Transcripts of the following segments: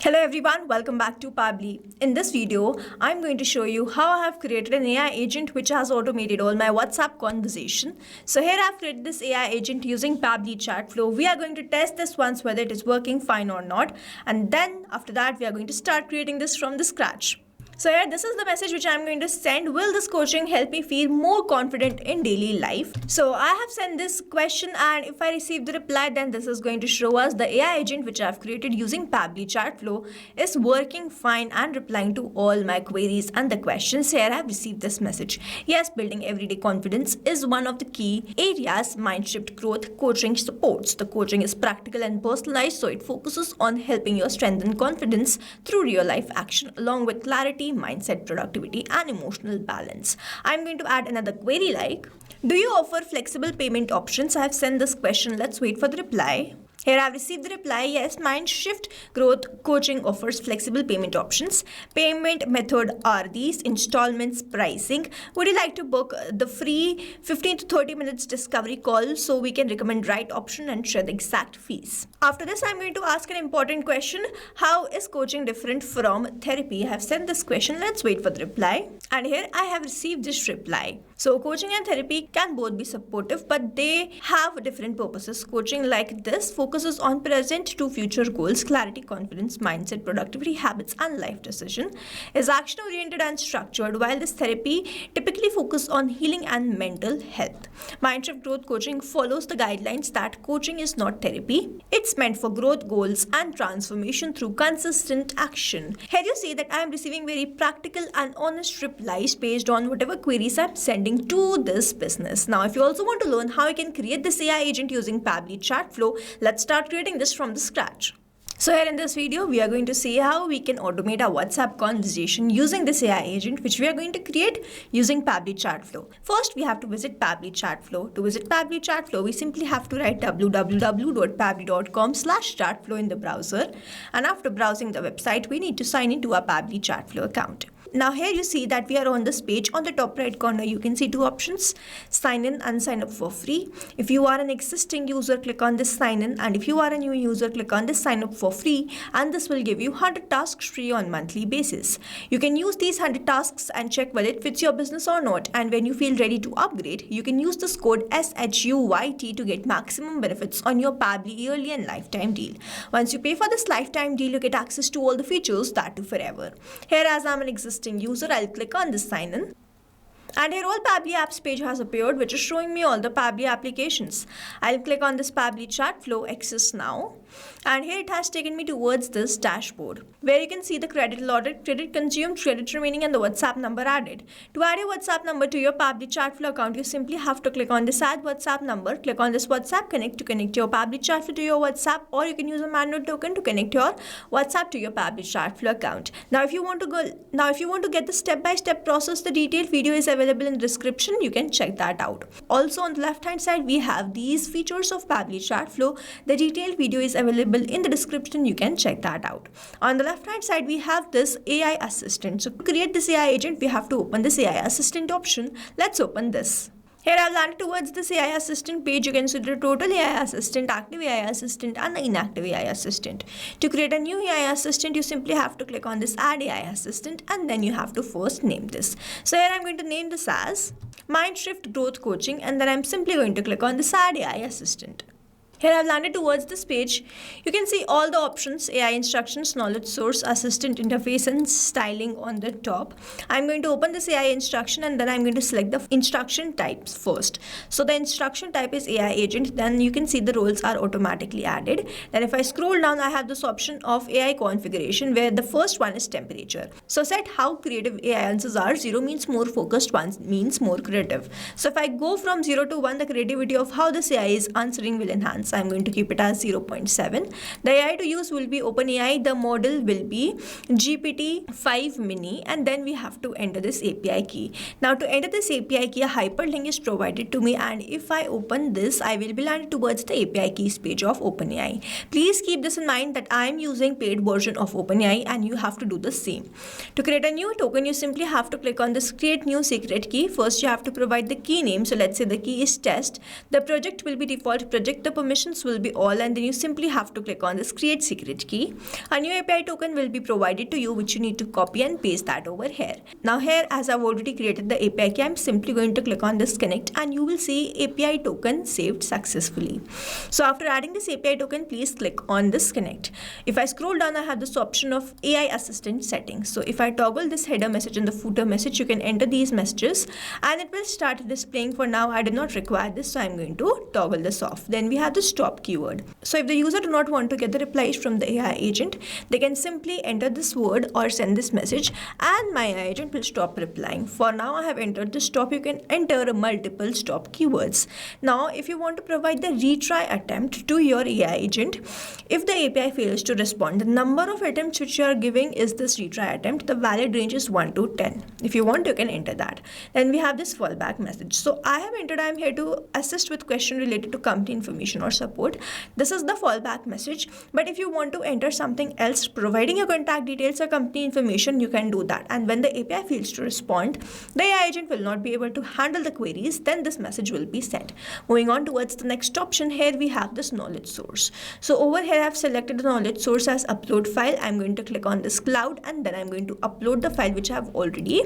Hello everyone, welcome back to Pabbly. In this video, I'm going to show you how I have created an AI agent which has automated all my WhatsApp conversation. So here I've created this AI agent using Pabbly Chatflow. We are going to test this once whether it is working fine or not. And then after that, we are going to start creating this from the scratch. So here, this is the message which I'm going to send. Will this coaching help me feel more confident in daily life? So I have sent this question, and if I receive the reply, then this is going to show us the AI agent which I've created using Pabbly Chatflow is working fine and replying to all my queries and the questions. Here I've received this message. Yes, building everyday confidence is one of the key areas Mindshift Growth Coaching supports. The coaching is practical and personalized, so it focuses on helping you strengthen confidence through real life action along with clarity, mindset, productivity, and emotional balance. I'm going to add another query like, do you offer flexible payment options? I have sent this question. Let's wait for the reply. Here I've received the reply. Yes, Mindshift Growth Coaching offers flexible payment options. Payment method are these: installments, pricing. Would you like to book the free 15 to 30 minutes discovery call so we can recommend right option and share the exact fees? After this, I'm going to ask an important question. How is coaching different from therapy? I have sent this question. Let's wait for the reply. And here I have received this reply. So coaching and therapy can both be supportive, but they have different purposes. Coaching like this focuses on present to future goals, clarity, confidence, mindset, productivity, habits, and life decision, is action-oriented and structured, while this therapy typically focuses on healing and mental health. Mindshift Growth Coaching follows the guidelines that coaching is not therapy. It's meant for growth, goals, and transformation through consistent action. Here you see that I am receiving very practical and honest replies based on whatever queries I'm sending to this business. Now, if you also want to learn how you can create this AI agent using Pabbly Chatflow, let's start creating this from the scratch. So here in this video, we are going to see how we can automate our WhatsApp conversation using this AI agent, which we are going to create using Pabbly Chatflow. First, we have to visit Pabbly Chatflow. To visit Pabbly Chatflow, we simply have to write www.pabbly.com/chatflow in the browser. And after browsing the website, we need to sign into our Pabbly Chatflow account. Now here you see that we are on this page. On the top right corner, you can see two options: sign in and sign up for free. If you are an existing user, click on this sign in, and if you are a new user, click on this sign up for free, and this will give you 100 tasks free on monthly basis. You can use these 100 tasks and check whether it fits your business or not, and when you feel ready to upgrade, you can use this code SHUYT to get maximum benefits on your Pabbly yearly and lifetime deal. Once you pay for this lifetime deal, you get access to all the features, that too forever. Here, as I'm an existing user, I'll click on this sign in. And here all Pabbly apps page has appeared, which is showing me all the Pabbly applications. I'll click on this Pabbly Chatflow access now. And here it has taken me towards this dashboard, where you can see the credit allotted, credit consumed, credit remaining, and the WhatsApp number added. To add your WhatsApp number to your Pabbly Chatflow account, you simply have to click on this add WhatsApp number, click on this WhatsApp connect to connect your Pabbly Chatflow to your WhatsApp, or you can use a manual token to connect your WhatsApp to your Pabbly Chatflow account. Now if you want to get the step-by-step process, the detailed video is available in the description. You can check that out. Also on the left hand side, we have these features of Pabbly Chatflow. The detailed video is available in the description. You can check that out. On the left hand side, we have this AI assistant. So to create this AI agent, we have to open this AI assistant option. Let's open this. Here I've landed towards this AI assistant page. You can see the total AI assistant, active AI assistant, and the inactive AI assistant. To create a new AI assistant, you simply have to click on this add AI assistant, and then you have to first name this. So here I'm going to name this as Mindshift Growth Coaching, and then I'm simply going to click on this add AI assistant. Here I've landed towards this page. You can see all the options: AI instructions, knowledge source, assistant interface, and styling on the top. I'm going to open this AI instruction, and then I'm going to select the instruction types first. So the instruction type is AI agent. Then you can see the roles are automatically added. Then if I scroll down, I have this option of AI configuration, where the first one is temperature. So set how creative AI answers are. 0 means more focused, 1 means more creative. So if I go from 0 to 1, the creativity of how this AI is answering will enhance. I'm going to keep it as 0.7. The AI to use will be OpenAI. The model will be GPT-5 mini, and then we have to enter this API key. Now to enter this API key, a hyperlink is provided to me, and if I open this, I will be landed towards the API keys page of OpenAI. Please keep this in mind that I am using paid version of OpenAI, and you have to do the same. To create a new token, you simply have to click on this create new secret key. First, you have to provide the key name. So let's say the key is test. The project will be default project. The permission permissions will be all, and then you simply have to click on this create secret key. A new API token will be provided to you, which you need to copy and paste that over here. Now here, as I've already created the API key, I'm simply going to click on this connect, and you will see API token saved successfully. So after adding this API token, please click on this connect. If I scroll down, I have this option of AI assistant settings. So if I toggle this header message and the footer message, you can enter these messages and it will start displaying. For now, I do not require this, so I'm going to toggle this off. Then we have the stop keyword. So if the user do not want to get the replies from the AI agent, they can simply enter this word or send this message and my AI agent will stop replying. For now, I have entered the stop. You can enter multiple stop keywords. Now, if you want to provide the retry attempt to your AI agent, if the API fails to respond, the number of attempts which you are giving is this retry attempt. The valid range is 1 to 10. If you want, you can enter that. Then we have this fallback message. So I have entered, I am here to assist with question related to company information or support. This is the fallback message. But if you want to enter something else, providing your contact details or company information, you can do that. And when the API fails to respond, the AI agent will not be able to handle the queries, then this message will be sent. Moving on towards the next option, here we have this knowledge source. So over here, I have selected the knowledge source as upload file. I'm going to click on this cloud and then I'm going to upload the file which I have already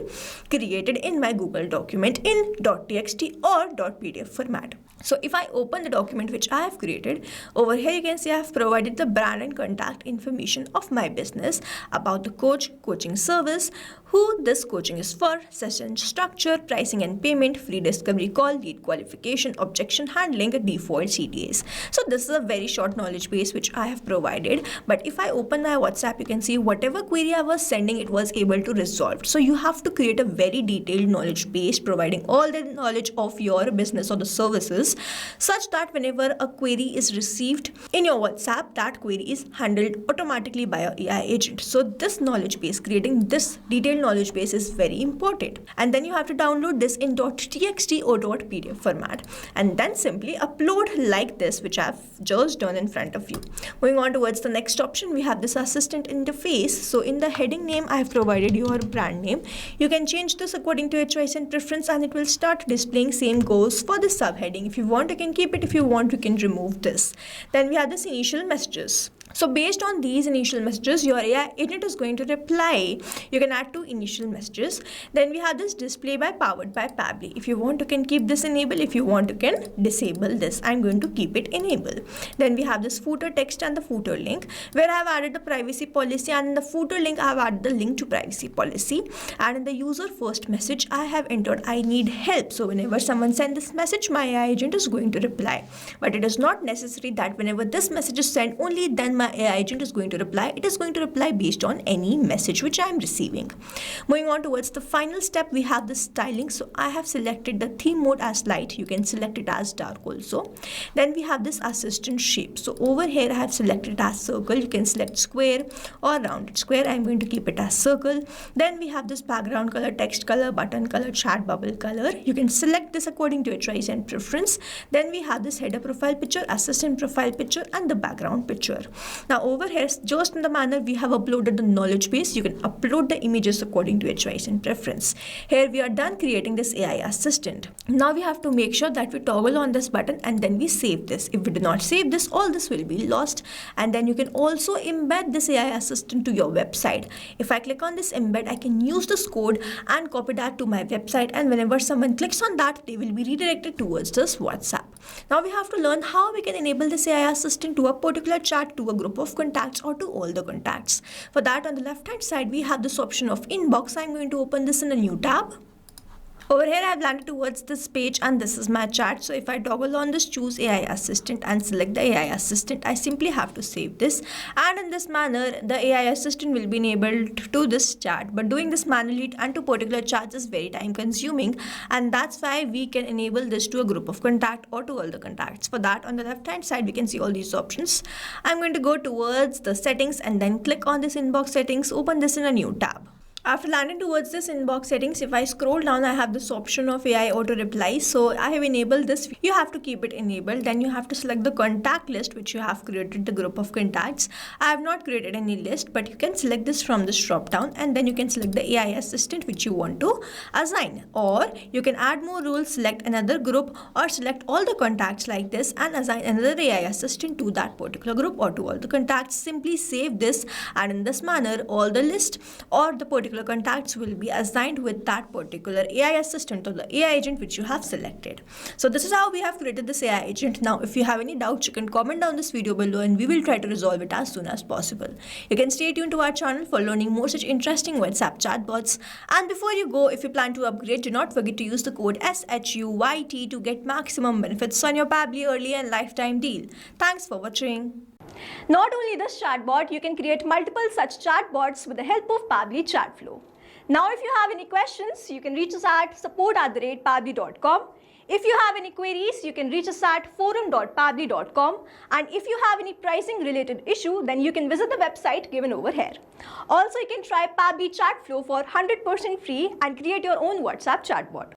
created in my Google document in .txt or .pdf format. So if I open the document which I have created, over here you can see I have provided the brand and contact information of my business, about the coach, coaching service, who this coaching is for, session structure, pricing and payment, free discovery call, lead qualification, objection handling, default CTAs. So this is a very short knowledge base which I have provided. But if I open my WhatsApp, you can see whatever query I was sending, it was able to resolve. So you have to create a very detailed knowledge base providing all the knowledge of your business or the services, such that whenever a query is received in your WhatsApp, that query is handled automatically by your AI agent. So this knowledge base, creating this detailed knowledge base is very important. And then you have to download this in .txt or .pdf format and then simply upload like this, which I've just done in front of you. Moving on towards the next option, we have this assistant interface. So in the heading name, I have provided your brand name. You can change this according to your choice and preference and it will start displaying. Same goes for the subheading. If you want, you can keep it. If you want, you can remove this. Then we have this initial messages. So based on these initial messages, your AI agent is going to reply. You can add 2 initial messages. Then we have this display by powered by Pabbly. If you want, you can keep this enabled. If you want, you can disable this. I'm going to keep it enabled. Then we have this footer text and the footer link, where I have added the privacy policy, and in the footer link, I have added the link to privacy policy. And in the user first message, I have entered I need help. So whenever someone sends this message, my AI agent is going to reply. But it is not necessary that whenever this message is sent, only then my AI agent is going to reply. It is going to reply based on any message which I am receiving. Moving on towards the final step, we have the styling. So I have selected the theme mode as light. You can select it as dark also. Then we have this assistant shape. So over here I have selected it as circle. You can select square or rounded square. I'm going to keep it as circle. Then we have this background color, text color, button color, chat bubble color. You can select this according to your choice and preference. Then we have this header profile picture, assistant profile picture, and the background picture. Now over here, just in the manner we have uploaded the knowledge base, you can upload the images according to your choice and preference. Here we are done creating this AI assistant. Now we have to make sure that we toggle on this button and then we save this. If we do not save this, all this will be lost. And then you can also embed this AI assistant to your website. If I click on this embed, I can use this code and copy that to my website, and whenever someone clicks on that, they will be redirected towards this WhatsApp. Now we have to learn how we can enable this AI assistant to a particular chat, to a group of contacts, or to all the contacts. For that, on the left hand side, we have this option of inbox. I'm going to open this in a new tab. Over here, I have landed towards this page and this is my chat. So if I toggle on this choose AI assistant and select the AI assistant, I simply have to save this. And in this manner, the AI assistant will be enabled to this chat. But doing this manually and to particular chats is very time consuming. And that's why we can enable this to a group of contact or to all the contacts. For that, on the left hand side, we can see all these options. I'm going to go towards the settings and then click on this inbox settings, open this in a new tab. After landing towards this inbox settings, if I scroll down, I have this option of AI auto reply. So I have enabled this. You have to keep it enabled. Then you have to select the contact list which you have created, the group of contacts. I have not created any list, but you can select this from this drop down, and then you can select the AI assistant which you want to assign, or you can add more rules, select another group, or select all the contacts like this and assign another AI assistant to that particular group or to all the contacts. Simply save this, and in this manner all the list or the particular contacts will be assigned with that particular AI assistant or the AI agent which you have selected. So this is how we have created this AI agent. Now if you have any doubts, you can comment down this video below and we will try to resolve it as soon as possible. You can stay tuned to our channel for learning more such interesting WhatsApp chatbots. And before you go, if you plan to upgrade, do not forget to use the code SHUYT to get maximum benefits on your Pabbly early and lifetime deal. Thanks for watching. Not only this chatbot, you can create multiple such chatbots with the help of Pabbly Chatflow. Now if you have any questions, you can reach us at support@pabbly.com. If you have any queries, you can reach us at forum.pabbly.com. And if you have any pricing related issue, then you can visit the website given over here. Also, you can try Pabbly Chatflow for 100% free and create your own WhatsApp chatbot.